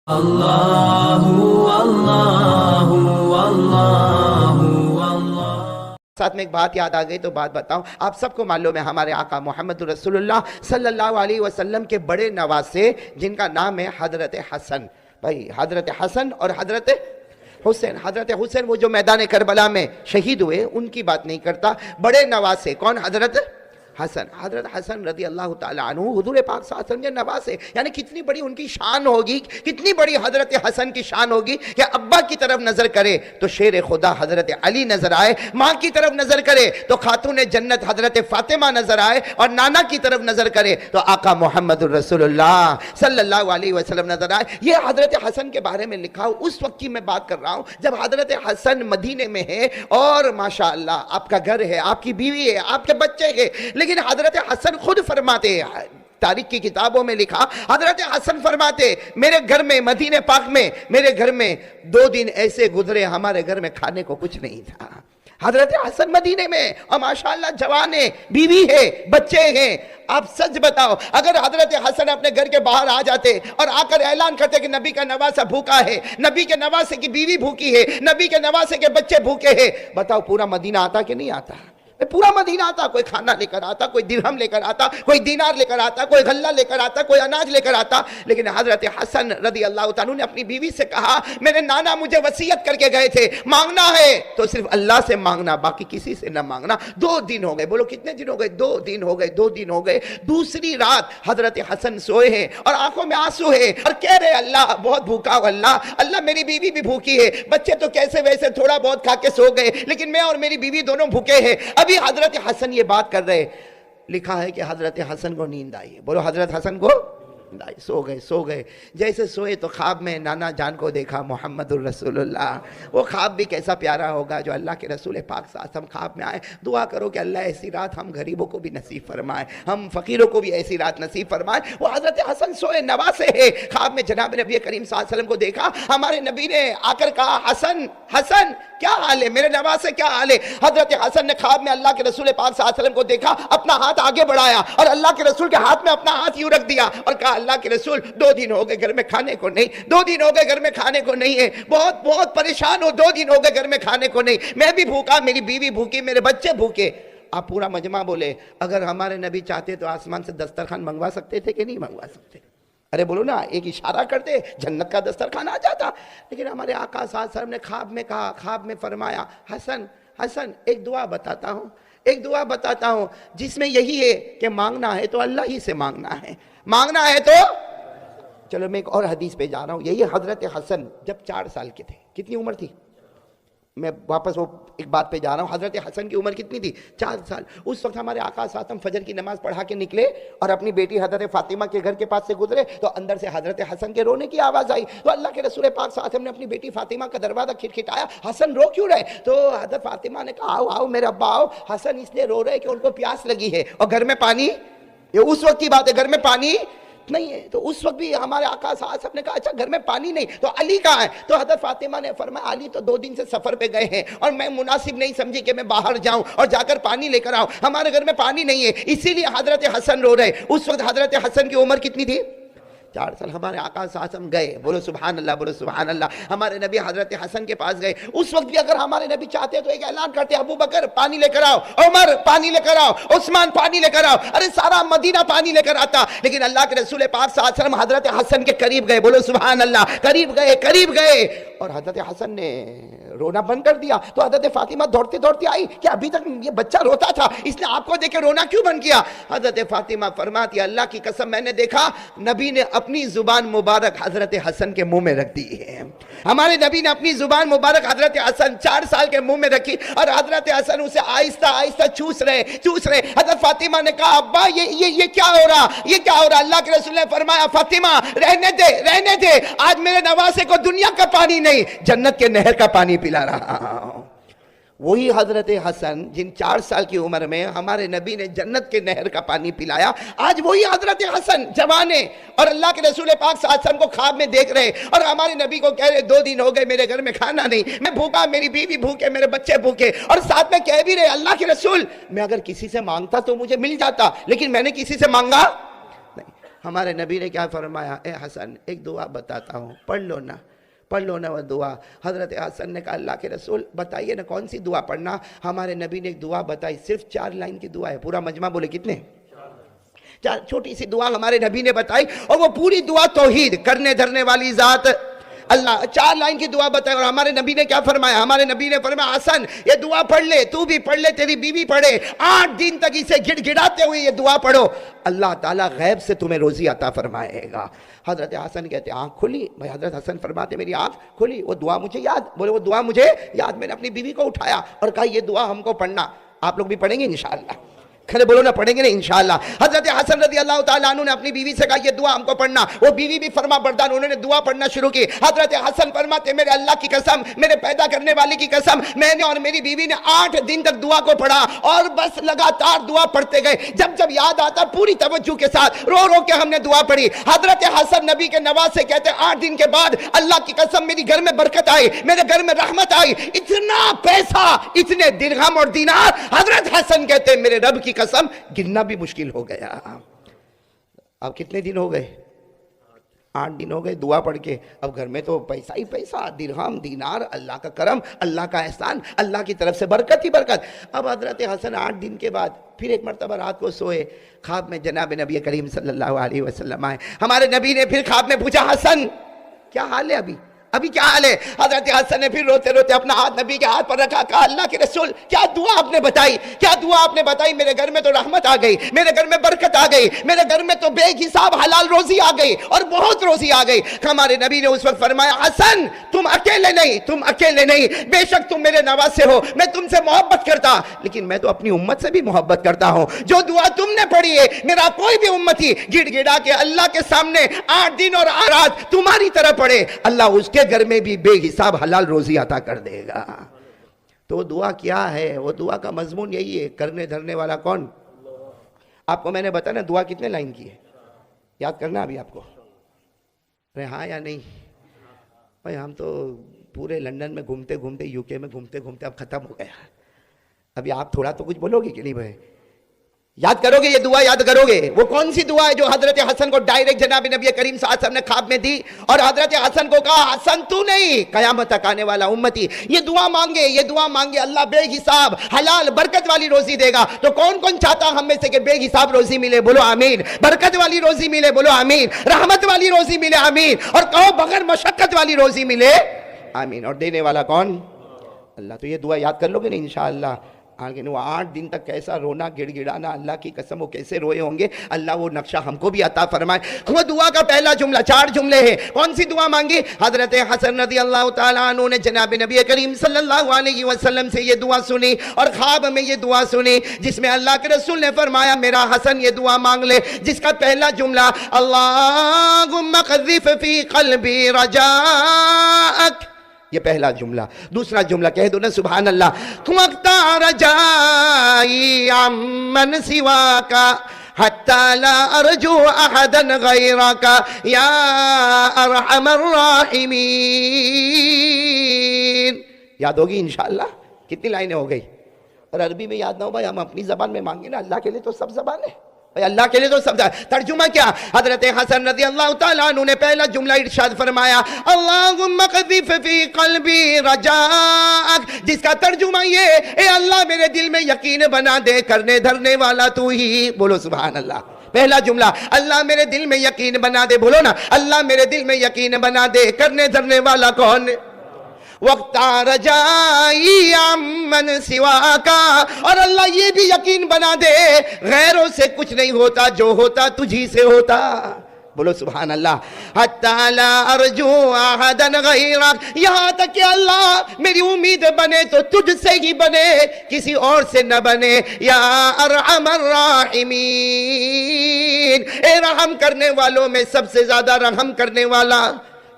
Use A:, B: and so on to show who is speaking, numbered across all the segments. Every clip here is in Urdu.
A: اللہ اللہ اللہ اللہ۔
B: ساتھ میں ایک بات یاد آ گئی تو بات بتاؤں، آپ سب کو معلوم ہے ہمارے آقا محمد رسول اللہ صلی اللہ علیہ وسلم کے بڑے نواسے جن کا نام ہے حضرت حسن۔ بھائی حضرت حسن اور حضرت حسین، حضرت حسین وہ جو میدان کربلا میں شہید ہوئے ان کی بات نہیں کرتا، بڑے نواسے کون؟ حضرت حسن۔ حضرت حسن رضی اللہ تعالیٰ عنہ حضور پاک صلی اللہ علیہ وسلم کے نواسے، یعنی کتنی بڑی ان کی شان ہوگی، کتنی بڑی حضرت حسن کی شان ہوگی کہ ابا کی طرف نظر کرے تو شیر خدا حضرت علی نظر آئے، ماں کی طرف نظر کرے تو خاتون جنت حضرت فاطمہ نظر آئے، اور نانا کی طرف نظر کرے تو آقا محمد الرسول اللہ صلی اللہ علیہ وسلم نظر آئے۔ یہ حضرت حسن کے بارے میں لکھا ہو، اس وقت کی میں بات کر رہا ہوں جب حضرت حسن مدینے میں ہے اور ماشاءاللہ آپ کا گھر ہے، آپ کی بیوی ہے، آپ کے بچے ہیں، لیکن حضرت حسن خود فرماتے ہیں، تاریخ کی کتابوں میں لکھا، حضرت حسن فرماتے میرے گھر میں مدینہ پاک میں میرے گھر میں 2 دن ایسے گزرے ہمارے گھر میں کھانے کو کچھ نہیں تھا۔ حضرت حسن مدینے میں اور ماشاءاللہ جوان ہے، بیوی ہے، بچے ہیں۔ آپ سچ بتاؤ اگر حضرت حسن اپنے گھر کے باہر آ جاتے اور آ کر اعلان کرتے کہ نبی کا نواسہ بھوکا ہے، نبی کے نواسے کی بیوی بھوکی ہے، نبی کے نواسے کے بچے بھوکے ہیں، بتاؤ پورا مدینہ آتا کہ نہیں آتا؟ پورا مدینہ آتا، کوئی کھانا لے کر آتا، کوئی درہم لے کر آتا، کوئی دینار لے کر آتا، کوئی غلہ لے کر آتا، کوئی اناج لے کر آتا۔ لیکن حضرت حسن رضی اللہ تعالیٰ نے اپنی بیوی سے کہا میرے نانا مجھے وصیت کر کے گئے تھے مانگنا ہے تو صرف اللہ سے مانگنا، باقی کسی سے نہ مانگنا۔ 2 دن ہو گئے، بولو کتنے دن ہو گئے؟ 2 دن ہو گئے، 2 دن ہو گئے۔ دوسری رات حضرت حسن سوئے ہیں اور آنکھوں میں آنسو ہے اور کہہ رہے اللہ بہت بھوکا ہوں، اللہ میری بیوی بھی بھوکی ہے، بچے تو کیسے ویسے تھوڑا بہت کھا کے سو گئے، لیکن میں اور میری بیوی دونوں بھوکے ہیں۔ ابھی حضرت حسن یہ بات کر رہے، لکھا ہے کہ حضرت حسن کو نیند آئی، بولو حضرت حسن کو نیند آئی، سو گئے۔ جیسے سوئے تو خواب میں نانا جان کو دیکھا محمد الرسول اللہ۔ وہ خواب بھی کیسا پیارا ہوگا جو اللہ کے رسول پاک صلی اللہ علیہ وسلم خواب میں آئے۔ دعا کرو کہ اللہ ایسی رات ہم غریبوں کو بھی نصیب فرمائے، ہم فقیروں کو بھی ایسی رات نصیب فرمائے۔ وہ حضرت حسن سوئے، نواسے ہیں، خواب میں جناب نبی کریم صلی اللہ علیہ وسلم کو دیکھا۔ ہمارے نبی نے آ کر کہا حسن حسن کیا حال ہے، میرے نواسے کیا حال ہے؟ حضرت حسن نے خواب میں اللہ کے رسول پاک صلی اللہ علیہ وسلم کو دیکھا، اپنا ہاتھ آگے بڑھایا اور اللہ کے رسول کے ہاتھ میں اپنا ہاتھ یوں رکھ دیا اور کہا اللہ کے رسول 2 دن ہو گئے گھر میں کھانے کو نہیں، 2 دن ہو گئے گھر میں کھانے کو نہیں ہے، بہت پریشان ہو، 2 دن ہو گئے گھر میں کھانے کو نہیں، میں بھی بھوکا، میری بیوی بھوکی، میرے بچے بھوکے۔ آپ پورا مجمع بولے اگر ہمارے نبی چاہتے تو آسمان سے دسترخوان منگوا سکتے تھے کہ نہیں منگوا سکتے؟ ارے بولو نا، ایک اشارہ کرتے جنت کا دسترخوان آ جاتا۔ لیکن ہمارے آقا صلی اللہ علیہ وسلم نے خواب میں کہا، خواب میں فرمایا حسن حسن ایک دعا بتاتا ہوں، ایک دعا بتاتا ہوں جس میں یہی ہے کہ مانگنا ہے تو اللہ ہی سے مانگنا ہے، مانگنا ہے تو چلو میں ایک اور حدیث پہ جا رہا ہوں۔ یہی حضرت حسن جب 4 سال کے تھے، کتنی عمر تھی؟ میں واپس وہ ایک بات پہ جا رہا ہوں، حضرت حسن کی عمر کتنی تھی؟ 4 سال۔ اس وقت ہمارے آقا صلی اللہ علیہ وسلم فجر کی نماز پڑھا کے نکلے اور اپنی بیٹی حضرت فاطمہ کے گھر کے پاس سے گزرے تو اندر سے حضرت حسن کے رونے کی آواز آئی، تو اللہ کے رسول پاک صلی اللہ علیہ وسلم نے اپنی بیٹی فاطمہ کا دروازہ کھٹکھٹایا، حسن رو کیوں رہے؟ تو حضرت فاطمہ نے کہا آؤ میرے ابا آؤ، حسن اس لیے رو رہے کہ ان کو پیاس لگی ہے اور گھر میں پانی، یہ اس وقت کی بات ہے، گھر میں پانی نہیں ہے۔ تو اس وقت بھی ہمارے آقا صلی اللہ علیہ وسلم نے کہا اچھا گھر میں پانی نہیں تو علی کہاں ہے؟ تو حضرت فاطمہ نے فرمایا علی تو 2 دن سے سفر پہ گئے ہیں اور میں مناسب نہیں سمجھی کہ میں باہر جاؤں اور جا کر پانی لے کر آؤں، ہمارے گھر میں پانی نہیں ہے، اسی لیے حضرت حسن رو رہے۔ اس وقت حضرت حسن کی عمر کتنی تھی؟ 4 سال۔ ہمارے آقا صلی اللہ علیہ وسلم گئے، بولو سبحان اللہ، بولو سبحان اللہ، ہمارے نبی حضرت حسن کے پاس گئے۔ اس وقت بھی اگر ہمارے نبی چاہتے تو ایک اعلان کرتے ابو بکر پانی لے کر آؤ، عمر پانی لے کر آؤ، عثمان پانی لے کر آؤ، ارے سارا مدینہ پانی لے کر آتا۔ لیکن اللہ کے رسول پاک صلی اللہ علیہ وسلم حضرت حسن کے قریب گئے، بولو سبحان اللہ، قریب گئے اور حضرت حسن نے رونا بند کر دیا۔ تو حضرت فاطمہ دوڑتے آئی کہ ابھی تک یہ بچہ روتا تھا، اس نے آپ کو دیکھ کے رونا کیوں بند کیا؟ حضرت فاطمہ فرماتی اللہ کی قسم میں نے دیکھا نبی نے اپنی زبان مبارک حضرت حسن کے منہ میں رکھ دی ہے، ہمارے نبی نے اپنی زبان مبارک حضرت حسن 4 سال کے منہ میں رکھی اور حضرت حسن اسے آہستہ آہستہ چوس رہے۔ حضرت فاطمہ نے کہا ابا یہ کیا ہو رہا، یہ کیا ہو رہا؟ اللہ کے رسول نے فرمایا فاطمہ رہنے دے، آج میرے نواسے کو دنیا کا پانی نہیں جنت کے نہر کا پانی پلا رہا ہوں۔ وہی حضرت حسن جن 4 سال کی عمر میں ہمارے نبی نے جنت کے نہر کا پانی پلایا، آج وہی حضرت حسن جوانے اور اللہ کے رسول پاک صلی اللہ علیہ وسلم کو خواب میں دیکھ رہے اور ہمارے نبی کو کہہ رہے 2 دن ہو گئے میرے گھر میں کھانا نہیں، میں بھوکا، میری بیوی بھوکے، میرے بچے بھوکے، اور ساتھ میں کہہ بھی رہے اللہ کے رسول میں اگر کسی سے مانگتا تو مجھے مل جاتا، لیکن میں نے کسی سے مانگا نہیں۔ ہمارے نبی نے کیا فرمایا؟ اے حسن ایک دعا بتاتا ہوں، پڑھ لو نا وہ دعا۔ حضرت حسن نے کہا اللہ کے رسول بتائیے نا کون سی دعا پڑھنا۔ ہمارے نبی نے ایک دعا بتائی، صرف 4 لائن کی دعا ہے، پورا مجمع بولے کتنے؟ 4 چھوٹی سی دعا ہمارے نبی نے بتائی، اور وہ پوری دعا توحید، کرنے دھرنے والی ذات اللہ۔ 4 لائن کی دعا بتائی، اور ہمارے نبی نے کیا فرمایا؟ ہمارے نبی نے فرمایا حسن یہ دعا پڑھ لے، تو بھی پڑھ لے، تیری بیوی پڑھے، 8 دن تک اسے گڑ گڑاتے ہوئے یہ دعا پڑھو، اللہ تعالیٰ غیب سے تمہیں روزی عطا فرمائے گا۔ حضرت حسن کہتے آنکھ کھلی، بھائی حضرت حسن فرماتے میری آنکھ کھلی، وہ دعا مجھے یاد، بولے وہ دعا مجھے یاد، میں نے اپنی بیوی کو اٹھایا اور کہا یہ دعا ہم کو پڑھنا۔ آپ لوگ بھی پڑھیں گے انشاءاللہ؟ کھڑے بولو نا، پڑھیں گے نا انشاءاللہ۔ حضرت حسن رضی اللہ تعالیٰ عنہ نے اپنی بیوی سے کہا یہ دعا ہم کو پڑھنا، وہ بیوی بھی فرما بردار، انہوں نے دعا پڑھنا شروع کی۔ حضرت حسن فرماتے میرے اللہ کی قسم، میرے پیدا کرنے والے کی قسم، میں نے اور میری بیوی نے 8 دن تک دعا کو پڑھا، اور بس لگاتار دعا پڑھتے گئے، جب یاد آتا پوری توجہ کے ساتھ رو رو کے ہم نے دعا پڑھی۔ حضرت حسن نبی کے نواسے کہتے 8 دن کے بعد اللہ کی قسم میری گھر میں برکت آئی، میرے گھر میں رحمت آئی، اتنا پیسہ، اتنے درہم اور دینار، حضرت حسن کہتے میرے رب کی قسم گننا بھی مشکل ہو گیا۔ اب کتنے دن ہو گئے؟ 8 دن ہو گئے دعا پڑھ کے۔ اب گھر میں تو پیسہ ہی پیسہ، درہم دینار، اللہ کا کرم، اللہ کا احسان، اللہ کی طرف سے برکت ہی برکت۔ اب حضرت حسن 8 دن کے بعد پھر ایک مرتبہ رات کو سوئے، خواب میں جناب نبی کریم صلی اللہ علیہ وسلم آئے۔ ہمارے نبی نے پھر خواب میں پوچھا حسن کیا حال ہے ابھی کیا حال ہے؟ حضرت حسن نے پھر روتے روتے اپنا ہاتھ نبی کے ہاتھ پر رکھا، کہا اللہ کے رسول کیا دعا آپ نے بتائی، کیا دعا آپ نے بتائی؟ میرے گھر میں تو رحمت آ گئی، میرے گھر میں برکت آ گئی، میرے گھر میں تو بے حساب حلال روزی آ گئی، اور بہت روزی آ گئی۔ ہمارے نبی نے اس وقت فرمایا حسن تم اکیلے نہیں، بے شک تم میرے نواسے ہو، میں تم سے محبت کرتا، لیکن میں تو اپنی امت سے بھی محبت کرتا ہوں۔ جو دعا تم نے پڑھی ہے میرا کوئی بھی امتی گڑ گڑا کے اللہ کے سامنے 8 دن اور 8 رات تمہاری طرح پڑھے، اللہ اس کے گھر میں بھی بے حساب حلال روزی عطا کر دے گا۔ تو دعا کیا ہے؟ وہ دعا کا مضمون یہی ہے، کرنے دھرنے والا کون؟ آپ کو میں نے بتایا نا دعا کتنے لائن کی ہے، یاد کرنا ابھی آپ کو، ہاں یا نہیں؟ بھائی ہم تو پورے لندن میں گھومتے گھومتے، یو کے میں گھومتے گھومتے اب ختم ہو گیا۔ ابھی آپ تھوڑا تو کچھ بولو گے کہ نہیں بھائی؟ یاد کرو گے یہ دعا، یاد کرو گے؟ وہ کون سی دعا ہے جو حضرت حسن کو ڈائریکٹ جناب نبی کریم صلی اللہ علیہ وسلم نے خواب میں دی، اور حضرت حسن کو کہا حسن تو نہیں، قیامت تک آنے والا امتی یہ دعا مانگے، اللہ بے حساب حلال برکت والی روزی دے گا۔ تو کون چاہتا ہم میں سے کہ بے حساب روزی ملے؟ بولو آمین۔ برکت والی روزی ملے؟ بولو آمین۔ رحمت والی روزی ملے؟ آمین۔ اور کہو بغیر مشقت والی روزی ملے؟ آمین۔ اور دینے والا کون؟ اللہ۔ تو یہ دعا یاد کر لو گے نا انشاءاللہ؟ وہ 8 دن تک کیسا رونا گڑ گڑانا، اللہ کی قسم وہ کیسے روئے ہوں گے، اللہ وہ نقشہ ہم کو بھی عطا فرمائے۔ وہ دعا کا پہلا جملہ، 4 جملے ہیں۔ کون سی دعا مانگی؟ حضرت حسن رضی اللہ تعالیٰ عنہ نے جناب نبی کریم صلی اللہ علیہ وسلم سے یہ دعا سنی، اور خواب میں یہ دعا سنی، جس میں اللہ کے رسول نے فرمایا میرا حسن یہ دعا مانگ لے، جس کا پہلا جملہ اللہم قذف فی قلبی رجاءک، یہ پہلا جملہ۔ دوسرا جملہ کہہ دو نا سبحان اللہ، وَقْتَا رَجَائِي عَمَّنْ سِوَاكَ حَتَّى لَا أَرْجُو أَحَدًا غَيْرَكَ يَا أَرْحَمَ الرَّاحِمِينَ۔ یاد ہوگی انشاءاللہ؟ کتنی لائنیں ہو گئی؟ اور عربی میں یاد نہ ہو بھائی، ہم اپنی زبان میں مانگیں نا، اللہ کے لیے تو سب زبان ہے، اللہ کے لیے تو سب زبان۔ ترجمہ کیا؟ حضرت حسن رضی اللہ تعالیٰ عنہ نے پہلا جملہ ارشاد فرمایا اللہم قذف فی قلبی رجاءک، جس کا ترجمہ یہ اے اللہ میرے دل میں یقین بنا دے، کرنے دھرنے والا تو ہی، بولو سبحان اللہ۔ پہلا جملہ اللہ میرے دل میں یقین بنا دے، بولو نا اللہ میرے دل میں یقین بنا دے، کرنے دھرنے والا کون؟ وَقْتَا رَجَائِي عَمَّنْ سِوَاكَ، اور اللہ یہ بھی یقین بنا دے غیروں سے کچھ نہیں ہوتا، جو ہوتا تجھی سے ہوتا، بولو سبحان اللہ۔ حَتَّى لَا أَرْجُو أَحَدًا غَيْرَكَ، یہاں تک کہ اللہ میری امید بنے تو تجھ سے ہی بنے، کسی اور سے نہ بنے۔ یا ارحم الراحمین، اے رحم کرنے والوں میں سب سے زیادہ رحم کرنے والا۔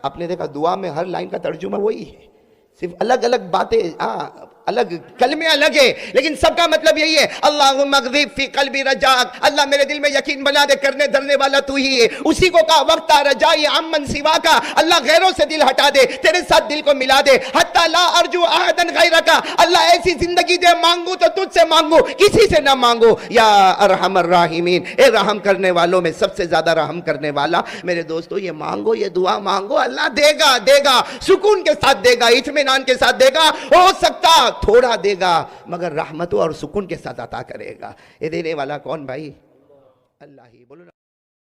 B: آپ نے دیکھا دعا میں ہر لائن کا ترجمہ وہی ہے، صرف الگ الگ باتیں، الگ کلمے الگ ہیں، لیکن سب کا مطلب یہی ہے اللہم اغذف فی قلبی رجاک، اللہ میرے دل میں یقین بنا دے، کرنے دھرنے والا تو ہی ہے۔ اسی کو کہا وقت رجائی عمن سوا کا، اللہ غیروں سے دل ہٹا دے، تیرے ساتھ دل کو ملا دے۔ حتی اللہ لا ارجو احدا غیرک، اللہ ایسی زندگی دے مانگو تو تجھ سے مانگو، کسی سے نہ مانگو، یا ارحم الراحمین، اے رحم کرنے والوں میں سب سے زیادہ رحم کرنے والا۔ میرے دوستو یہ مانگو، یہ دعا مانگو، اللہ دے گا، دے گا، سکون کے ساتھ دے گا، اطمینان کے ساتھ دے گا، ہو سکتا تھوڑا دے گا مگر رحمتوں اور سکون کے ساتھ عطا کرے گا۔ یہ دینے والا کون بھائی؟ اللہ ہی، بولو نا۔